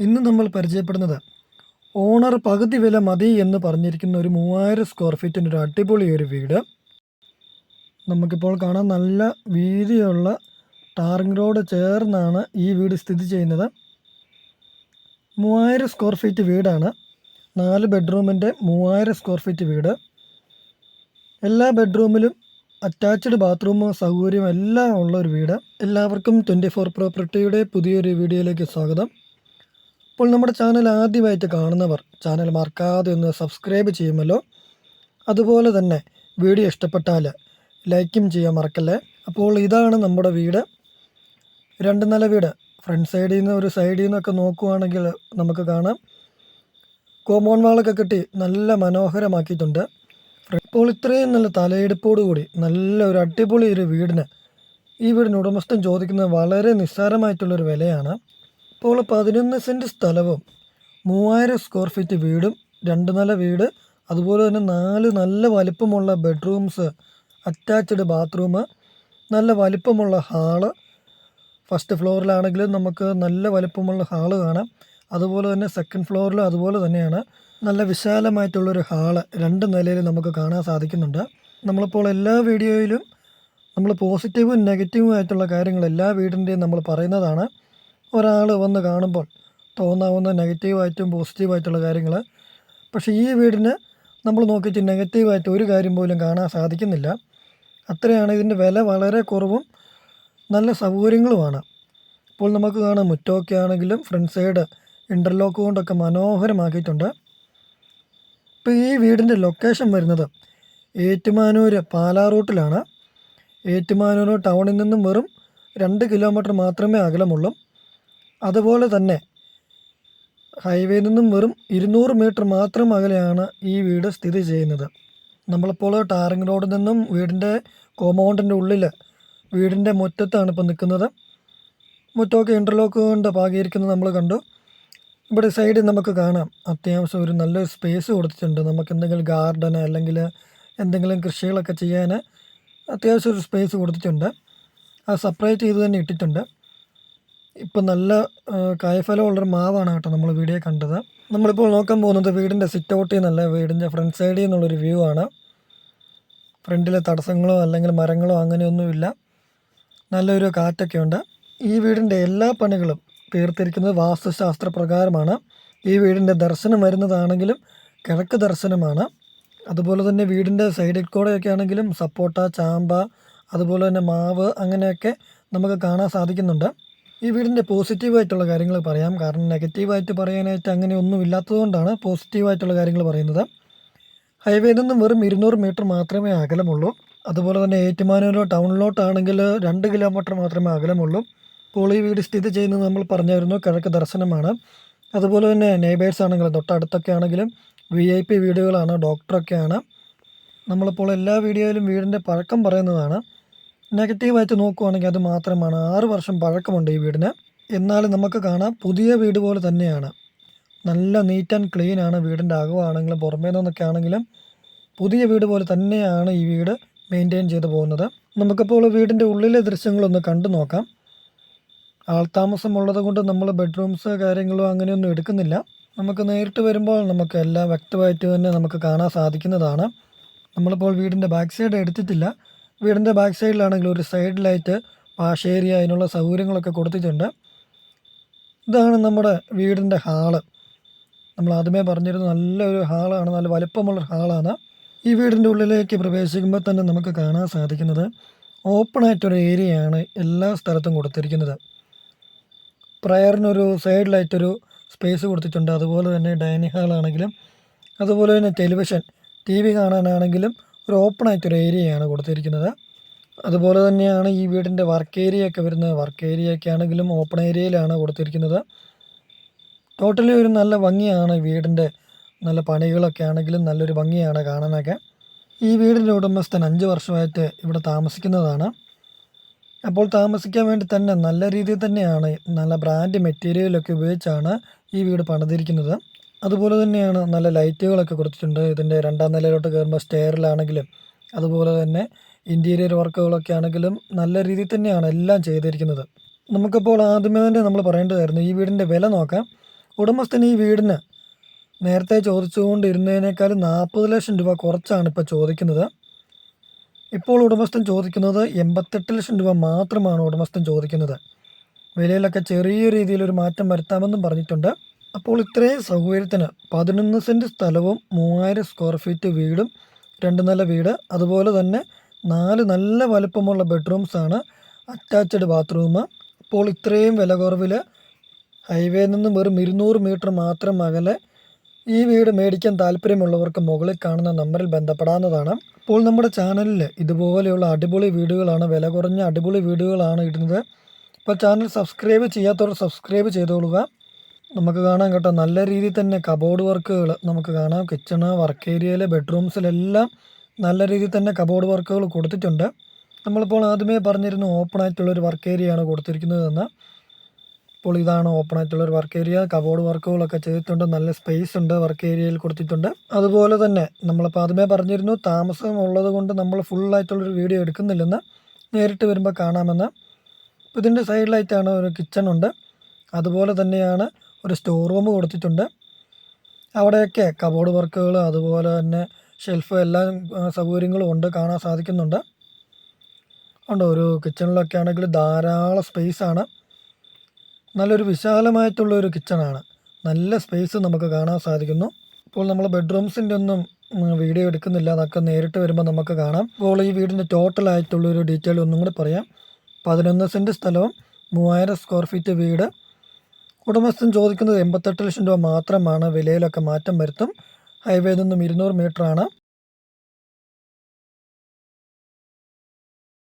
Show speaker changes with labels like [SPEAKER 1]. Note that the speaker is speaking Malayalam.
[SPEAKER 1] ഇന്ന് നമ്മൾ പരിചയപ്പെടുന്നത് ഓണർ പകുതി വില മതി എന്ന് പറഞ്ഞിരിക്കുന്ന ഒരു 3000 സ്ക്വയർ ഫീറ്റിൻ്റെ ഒരു അടിപൊളി ഒരു വീട്. നമുക്കിപ്പോൾ കാണാൻ നല്ല വീതിയുള്ള ടാറിംഗ് റോഡ് ചേർന്നാണ് ഈ വീട് സ്ഥിതി ചെയ്യുന്നത്. 3000 സ്ക്വയർ ഫീറ്റ് വീടാണ്. 4 ബെഡ്റൂമിൻ്റെ 3000 സ്ക്വയർ ഫീറ്റ് വീട്. എല്ലാ ബെഡ്റൂമിലും അറ്റാച്ച്ഡ് ബാത്റൂം സൗകര്യം എല്ലാം ഉള്ള ഒരു വീട്. എല്ലാവർക്കും 24 പ്രോപ്പർട്ടിയുടെ പുതിയൊരു വീഡിയോയിലേക്ക് സ്വാഗതം. അപ്പോൾ നമ്മുടെ ചാനൽ ആദ്യമായിട്ട് കാണുന്നവർ ചാനൽ മറക്കാതെ ഒന്ന് സബ്സ്ക്രൈബ് ചെയ്യുമല്ലോ. അതുപോലെ തന്നെ വീഡിയോ ഇഷ്ടപ്പെട്ടാൽ ലൈക്കും ചെയ്യാൻ മറക്കല്ലേ. അപ്പോൾ ഇതാണ് നമ്മുടെ വീട്. 2 നില വീട്. ഫ്രണ്ട് സൈഡിൽ നിന്ന് ഒരു സൈഡിൽ നിന്നൊക്കെ നോക്കുവാണെങ്കിൽ നമുക്ക് കാണാം കോമ്പൗണ്ട് വാളൊക്കെ കെട്ടി നല്ല മനോഹരമാക്കിയിട്ടുണ്ട്. അപ്പോൾ ഇത്രയും നല്ല തലയെടുപ്പോടുകൂടി നല്ല ഒരു അടിപൊളി ഒരു വീടിന് ഈ വീടിന് ഉടമസ്ഥൻ ചോദിക്കുന്നത് വളരെ നിസ്സാരമായിട്ടുള്ളൊരു വിലയാണ്. ഇപ്പോൾ 11 സെൻറ്റ് സ്ഥലവും 3000 സ്ക്വയർ ഫീറ്റ് വീടും 2 നില വീട്, അതുപോലെ തന്നെ 4 നല്ല വലിപ്പമുള്ള ബെഡ്റൂംസ്, അറ്റാച്ച്ഡ് ബാത്റൂം, നല്ല വലിപ്പമുള്ള ഹാള്. ഫസ്റ്റ് ഫ്ലോറിലാണെങ്കിലും നമുക്ക് നല്ല വലിപ്പമുള്ള ഹാള് കാണാം. അതുപോലെ തന്നെ സെക്കൻഡ് ഫ്ലോറിൽ അതുപോലെ തന്നെയാണ് നല്ല വിശാലമായിട്ടുള്ളൊരു ഹാള് 2 നിലയിൽ നമുക്ക് കാണാൻ സാധിക്കുന്നുണ്ട്. നമ്മളിപ്പോൾ എല്ലാ വീഡിയോയിലും നമ്മൾ പോസിറ്റീവും നെഗറ്റീവും ആയിട്ടുള്ള കാര്യങ്ങൾ എല്ലാ വീടിൻ്റെയും നമ്മൾ പറയുന്നതാണ്. ഒരാൾ വന്ന് കാണുമ്പോൾ തോന്നാവുന്ന നെഗറ്റീവായിട്ടും പോസിറ്റീവായിട്ടുള്ള കാര്യങ്ങൾ. പക്ഷേ ഈ വീടിന് നമ്മൾ നോക്കിയിട്ട് നെഗറ്റീവായിട്ട് ഒരു കാര്യം പോലും കാണാൻ സാധിക്കുന്നില്ല. അത്രയാണ്. ഇതിൻ്റെ വില വളരെ കുറവും നല്ല സൗകര്യങ്ങളുമാണ്. ഇപ്പോൾ നമുക്ക് കാണാം മുറ്റമൊക്കെ ആണെങ്കിലും ഫ്രണ്ട് സൈഡ് ഇൻ്റർലോക്ക് കൊണ്ടൊക്കെ മനോഹരമാക്കിയിട്ടുണ്ട്. ഇപ്പോൾ ഈ വീടിൻ്റെ ലൊക്കേഷൻ വരുന്നത് ഏറ്റുമാനൂർ പാലാ റൂട്ടിലാണ്. ഏറ്റുമാനൂർ ടൗണിൽ നിന്നും വെറും 2 കിലോമീറ്റർ മാത്രമേ അകലമുള്ളൂ. അതുപോലെ തന്നെ ഹൈവേയിൽ നിന്നും വെറും 200 മീറ്റർ മാത്രം അകലെയാണ് ഈ വീട് സ്ഥിതി ചെയ്യുന്നത്. നമ്മളിപ്പോൾ ടാറിംഗ് റോഡിൽ നിന്നും വീടിൻ്റെ കോമ്പൗണ്ടിൻ്റെ ഉള്ളിൽ വീടിൻ്റെ മുറ്റത്താണ് ഇപ്പോൾ നിൽക്കുന്നത്. മുറ്റമൊക്കെ ഇൻ്റർലോക്ക് കൊണ്ട് പാകിയിരിക്കുന്നത് നമ്മൾ കണ്ടു. ഇവിടെ സൈഡിൽ നമുക്ക് കാണാം അത്യാവശ്യം ഒരു നല്ലൊരു സ്പേസ് കൊടുത്തിട്ടുണ്ട്. നമുക്ക് എന്തെങ്കിലും ഗാർഡൻ അല്ലെങ്കിൽ എന്തെങ്കിലും കൃഷികളൊക്കെ ചെയ്യാൻ അത്യാവശ്യം ഒരു സ്പേസ് കൊടുത്തിട്ടുണ്ട്. അത് സെപ്പറേറ്റ് ചെയ്ത് തന്നെ ഇട്ടിട്ടുണ്ട്. ഇപ്പം നല്ല കായ്ഫലമുള്ളൊരു മാവാണ് കേട്ടോ നമ്മൾ വീഡിയോ കണ്ടത്. നമ്മളിപ്പോൾ നോക്കാൻ പോകുന്നത് വീടിൻ്റെ സിറ്റ് ഔട്ടിൽ നിന്നല്ല, വീടിൻ്റെ ഫ്രണ്ട് സൈഡിൽ നിന്നുള്ളൊരു വ്യൂ ആണ്. ഫ്രണ്ടിലെ തടസ്സങ്ങളോ അല്ലെങ്കിൽ മരങ്ങളോ അങ്ങനെയൊന്നുമില്ല. നല്ലൊരു കാറ്റൊക്കെ ഉണ്ട്. ഈ വീടിൻ്റെ എല്ലാ പണികളും തീർത്തിരിക്കുന്നത് വാസ്തുശാസ്ത്ര പ്രകാരമാണ്. ഈ വീടിൻ്റെ ദർശനം വരുന്നതാണെങ്കിലും കിഴക്ക് ദർശനമാണ്. അതുപോലെ തന്നെ വീടിൻ്റെ സൈഡിൽ കൂടെയൊക്കെ ആണെങ്കിലും സപ്പോട്ട, ചാമ്പ, അതുപോലെ തന്നെ മാവ് അങ്ങനെയൊക്കെ നമുക്ക് കാണാൻ സാധിക്കുന്നുണ്ട്. ഈ വീടിൻ്റെ പോസിറ്റീവായിട്ടുള്ള കാര്യങ്ങൾ പറയാം. കാരണം നെഗറ്റീവായിട്ട് പറയാനായിട്ട് അങ്ങനെ ഒന്നും ഇല്ലാത്തതുകൊണ്ടാണ് പോസിറ്റീവായിട്ടുള്ള കാര്യങ്ങൾ പറയുന്നത്. ഹൈവേയിൽ നിന്നും വെറും 200 മീറ്റർ മാത്രമേ അകലമുള്ളൂ. അതുപോലെ തന്നെ ഏറ്റുമാനൂർ ടൗണിലോട്ടാണെങ്കിൽ 2 കിലോമീറ്റർ മാത്രമേ അകലമുള്ളൂ. ഇപ്പോൾ ഈ വീട് സ്ഥിതി ചെയ്യുന്നത് നമ്മൾ പറഞ്ഞായിരുന്നു കിഴക്ക് ദർശനമാണ്. അതുപോലെ തന്നെ നെയ്ബേഴ്സ് ആണെങ്കിലും തൊട്ടടുത്തൊക്കെ ആണെങ്കിലും VIP വീടുകളാണ്, ഡോക്ടറൊക്കെയാണ്. നമ്മളിപ്പോൾ എല്ലാ വീഡിയോയിലും വീടിൻ്റെ പഴക്കം പറയുന്നതാണ്. നെഗറ്റീവായിട്ട് നോക്കുവാണെങ്കിൽ അത് മാത്രമാണ്. 6 വർഷം പഴക്കമുണ്ട് ഈ വീടിന്. എന്നാലും നമുക്ക് കാണാം പുതിയ വീട് പോലെ തന്നെയാണ്. നല്ല നീറ്റ് ആൻഡ് ക്ലീൻ ആണ്. വീടിൻ്റെ അകമാണെങ്കിലും പുറമേ നിന്നൊക്കെ ആണെങ്കിലും പുതിയ വീട് പോലെ തന്നെയാണ് ഈ വീട് മെയിൻറ്റെയിൻ ചെയ്ത് പോകുന്നത്. നമുക്കിപ്പോൾ വീടിൻ്റെ ഉള്ളിലെ ദൃശ്യങ്ങളൊന്ന് കണ്ടു നോക്കാം. ആൾതാമസമുള്ളത് കൊണ്ട് നമ്മൾ ബെഡ്റൂംസ് കാര്യങ്ങളോ അങ്ങനെയൊന്നും എടുക്കുന്നില്ല. നമുക്ക് നേരിട്ട് വരുമ്പോൾ നമുക്ക് എല്ലാം വ്യക്തമായിട്ട് തന്നെ നമുക്ക് കാണാൻ സാധിക്കുന്നതാണ്. നമ്മളിപ്പോൾ വീടിൻ്റെ ബാക്ക് സൈഡ് എടുത്തിട്ടില്ല. വീടിൻ്റെ ബാക്ക് സൈഡിലാണെങ്കിൽ ഒരു സൈഡ് ലൈറ്റ്, വാഷ് ഏരിയ, അതിനുള്ള സൗകര്യങ്ങളൊക്കെ കൊടുത്തിട്ടുണ്ട്. ഇതാണ് നമ്മുടെ വീടിൻ്റെ ഹാള്. നമ്മൾ ആദ്യമേ പറഞ്ഞിരുന്നു നല്ലൊരു ഹാളാണ്, നല്ല വലിപ്പമുള്ള ഹാളാണ്. ഈ വീടിൻ്റെ ഉള്ളിലേക്ക് പ്രവേശിക്കുമ്പോൾ തന്നെ നമുക്ക് കാണാൻ സാധിക്കുന്നത് ഓപ്പണായിട്ടൊരു ഏരിയയാണ് എല്ലാ സ്ഥലത്തും കൊടുത്തിരിക്കുന്നത്. പ്രയറിനൊരു സൈഡ് ലൈറ്റൊരു സ്പേസ് കൊടുത്തിട്ടുണ്ട്. അതുപോലെ തന്നെ ഡൈനിങ് ഹാളാണെങ്കിലും അതുപോലെ തന്നെ ടെലിവിഷൻ, TV കാണാനാണെങ്കിലും ഒരു ഓപ്പണായിട്ടൊരു ഏരിയയാണ് കൊടുത്തിരിക്കുന്നത്. അതുപോലെ തന്നെയാണ് ഈ വീടിൻ്റെ വർക്ക് ഏരിയ ഒക്കെ വരുന്നത്. വർക്ക് ഏരിയയൊക്കെ ആണെങ്കിലും ഓപ്പൺ ഏരിയയിലാണ് കൊടുത്തിരിക്കുന്നത്. ടോട്ടലി ഒരു നല്ല ഭംഗിയാണ് ഈ വീടിൻ്റെ. നല്ല പണികളൊക്കെ ആണെങ്കിലും നല്ലൊരു ഭംഗിയാണ് കാണാനൊക്കെ. ഈ വീടിൻ്റെ ഉടമസ്ഥൻ 5 വർഷമായിട്ട് ഇവിടെ താമസിക്കുന്നതാണ്. അപ്പോൾ താമസിക്കാൻ വേണ്ടി തന്നെ നല്ല രീതിയിൽ തന്നെയാണ് നല്ല ബ്രാൻഡ് മെറ്റീരിയലൊക്കെ ഉപയോഗിച്ചാണ് ഈ വീട് പണിതിരിക്കുന്നത്. അതുപോലെ തന്നെയാണ് നല്ല ലൈറ്റുകളൊക്കെ കൊടുത്തിട്ടുണ്ട്. ഇതിൻ്റെ 2ാം നിലയിലോട്ട് കയറുമ്പോൾ സ്റ്റെയറിലാണെങ്കിലും അതുപോലെ തന്നെ ഇൻറ്റീരിയർ വർക്കുകളൊക്കെ ആണെങ്കിലും നല്ല രീതിയിൽ തന്നെയാണ് എല്ലാം ചെയ്തിരിക്കുന്നത്. നമുക്കപ്പോൾ ആദ്യമേ തന്നെ നമ്മൾ പറയേണ്ടതായിരുന്നു ഈ വീടിൻ്റെ വില നോക്കാം. ഉടമസ്ഥൻ ഈ വീടിന് നേരത്തെ ചോദിച്ചുകൊണ്ടിരുന്നതിനേക്കാളും 40 ലക്ഷം രൂപ കുറച്ചാണ് ഇപ്പോൾ ചോദിക്കുന്നത്. ഇപ്പോൾ ഉടമസ്ഥൻ ചോദിക്കുന്നത് 88 ലക്ഷം രൂപ മാത്രമാണ് ഉടമസ്ഥൻ ചോദിക്കുന്നത്. വിലയിലൊക്കെ ചെറിയ രീതിയിലൊരു മാറ്റം വരുത്താമെന്നും പറഞ്ഞിട്ടുണ്ട്. അപ്പോൾ ഇത്രയും സൗകര്യത്തിന് 11 സെൻറ്റ് സ്ഥലവും 3000 സ്ക്വയർ ഫീറ്റ് വീടും 2 നില വീട്, അതുപോലെ തന്നെ 4 നല്ല വലുപ്പമുള്ള ബെഡ്റൂംസാണ്, അറ്റാച്ച്ഡ് ബാത്റൂം. അപ്പോൾ ഇത്രയും വില കുറവിൽ ഹൈവേയിൽ നിന്നും വെറും 200 മീറ്റർ മാത്രം അകലെ ഈ വീട് മേടിക്കാൻ താല്പര്യമുള്ളവർക്ക് മുകളിൽ കാണുന്ന നമ്പറിൽ ബന്ധപ്പെടാവുന്നതാണ്. അപ്പോൾ നമ്മുടെ ചാനലിൽ ഇതുപോലെയുള്ള അടിപൊളി വീടുകളാണ്, വില കുറഞ്ഞ അടിപൊളി വീടുകളാണ് ഇടുന്നത്. അപ്പോൾ ചാനൽ സബ്സ്ക്രൈബ് ചെയ്യാത്തവർ സബ്സ്ക്രൈബ് ചെയ്തോളുക. നമുക്ക് കാണാം കേട്ടോ, നല്ല രീതിയിൽ തന്നെ കബോർഡ് വർക്കുകൾ നമുക്ക് കാണാം. കിച്ചണ്, വർക്ക് ഏരിയയിലെ ബെഡ്റൂംസിലെല്ലാം നല്ല രീതിയിൽ തന്നെ കബോർഡ് വർക്കുകൾ കൊടുത്തിട്ടുണ്ട്. നമ്മളിപ്പോൾ ആദ്യമേ പറഞ്ഞിരുന്നു ഓപ്പൺ ആയിട്ടുള്ളൊരു വർക്ക് ഏരിയയാണ് കൊടുത്തിരിക്കുന്നതെന്ന്. അപ്പോൾ ഇതാണ് ഓപ്പൺ ആയിട്ടുള്ളൊരു വർക്ക് ഏരിയ. കബോർഡ് വർക്കുകളൊക്കെ ചെയ്തിട്ടുണ്ട്, നല്ല സ്പേസ് ഉണ്ട് വർക്ക് ഏരിയയിൽ കൊടുത്തിട്ടുണ്ട്. അതുപോലെ തന്നെ നമ്മളിപ്പോൾ ആദ്യമേ പറഞ്ഞിരുന്നു താമസം ഉള്ളത് കൊണ്ട് നമ്മൾ ഫുള്ളായിട്ടുള്ളൊരു വീഡിയോ എടുക്കുന്നില്ലെന്ന്, നേരിട്ട് വരുമ്പോൾ കാണാമെന്ന്. അപ്പോൾ ഇതിൻ്റെ സൈഡിലായിട്ടാണ് ഒരു കിച്ചൺ ഉണ്ട്, അതുപോലെ തന്നെയാണ് ഒരു സ്റ്റോർ റൂം കൊടുത്തിട്ടുണ്ട്. അവിടെയൊക്കെ കബോർഡ് വർക്കുകൾ അതുപോലെ തന്നെ ഷെൽഫ് എല്ലാം സൗകര്യങ്ങളും ഉണ്ട്, കാണാൻ സാധിക്കുന്നുണ്ട്. ഉണ്ടോ, ഒരു കിച്ചണിലൊക്കെ ആണെങ്കിൽ ധാരാളം സ്പേസാണ്, നല്ലൊരു വിശാലമായിട്ടുള്ളൊരു കിച്ചണാണ്, നല്ല സ്പേസ് നമുക്ക് കാണാൻ സാധിക്കുന്നു. ഇപ്പോൾ നമ്മൾ ബെഡ്റൂംസിൻ്റെ ഒന്നും വീഡിയോ എടുക്കുന്നില്ല, അതൊക്കെ നേരിട്ട് വരുമ്പോൾ നമുക്ക് കാണാം. അപ്പോൾ ഈ വീടിൻ്റെ ടോട്ടലായിട്ടുള്ളൊരു ഡീറ്റെയിൽ ഒന്നും കൂടി പറയാം. 11 സെൻറ്റ് സ്ഥലവും 3000 സ്ക്വയർ ഫീറ്റ് വീട്. ഉടമസ്ഥൻ ചോദിക്കുന്നത് 88 ലക്ഷം രൂപ മാത്രമാണ്. വിലയിലൊക്കെ മാറ്റം വരുത്തും. ഹൈവേയിൽ നിന്നും 200 മീറ്ററാണ്.